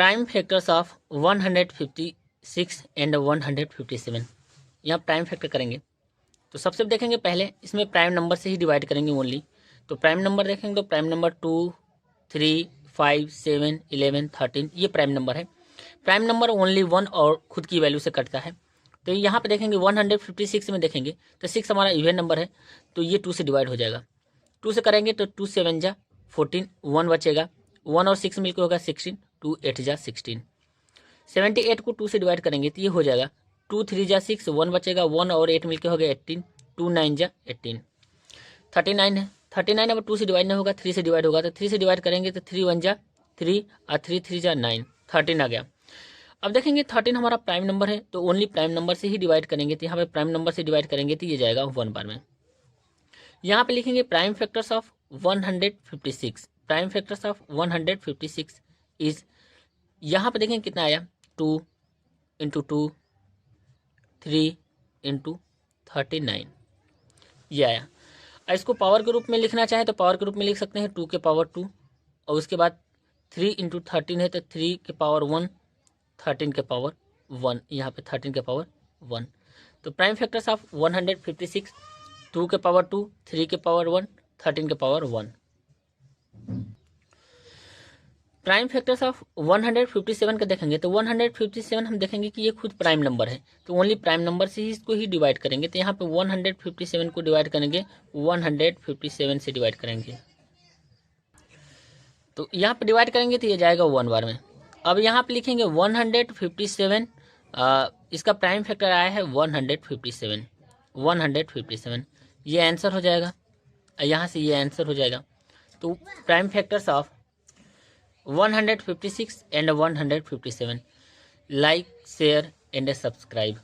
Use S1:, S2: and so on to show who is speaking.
S1: Prime factors of 156 and 157। यहाँ prime factor करेंगे तो सबसे देखेंगे पहले इसमें प्राइम नंबर से ही डिवाइड करेंगे ओनली। तो प्राइम नंबर देखेंगे तो प्राइम नंबर 2, 3, 5, 7, 11, 13 ये प्राइम नंबर है। प्राइम नंबर ओनली 1 और खुद की वैल्यू से कटता है। तो यहाँ पे देखेंगे 156 में देखेंगे तो 6 हमारा इवन नंबर है, तो ये 2 से डिवाइड हो जाएगा। 2 से करेंगे तो 2 7 जा 14, 1 बचेगा, 1 और 6 मिलकर होगा 16, 2 8 जा 16। 78 को 2 से डिवाइड करेंगे तो ये हो जाएगा 2 3 जा 6, 1 बचेगा, 1 और 8 मिलकर हो गया 18, 2 9 जा 18। 39 है, 39 अब 2 से डिवाइड नहीं होगा, 3 से डिवाइड होगा। तो 3 से डिवाइड करेंगे तो 3 1 जा 3 और 3 3 जा 9, 13 आ गया। अब देखेंगे 13 हमारा प्राइम नंबर है, तो ओनली प्राइम नंबर से ही डिवाइड करेंगे। तो यहाँ पे प्राइम नंबर से डिवाइड करेंगे तो ये जाएगा 1 बार में। यहाँ पे लिखेंगे prime factors of 156। Prime factors of 156 is, यहाँ पे देखेंगे कितना आया, 2 इंटू 2, 3 इंटू 39 ये आया। इसको पावर के रूप में लिखना चाहे तो पावर के रूप में लिख सकते हैं 2 के पावर 2, और उसके बाद 3 इंटू 13 है तो 3 के पावर 1, 13 के पावर 1, यहाँ पे 13 के पावर 1। तो प्राइम फैक्टर्स ऑफ 156, 2 के पावर 2, 3 के पावर 1, 13 के पावर 1। प्राइम फैक्टर्स ऑफ 157 का देखेंगे तो 157 हम देखेंगे कि ये खुद प्राइम नंबर है, तो ओनली प्राइम नंबर से ही इसको ही डिवाइड करेंगे। तो यहाँ पे 157 को डिवाइड करेंगे, 157 से डिवाइड करेंगे, तो यहाँ पे डिवाइड करेंगे तो ये जाएगा 1 बार में। अब यहाँ पे लिखेंगे 157, इसका प्राइम फैक्टर आया है 157, 157 ये आंसर हो जाएगा, यहाँ से ये आंसर हो जाएगा। तो prime factors of 156 and 157. Like, share and subscribe.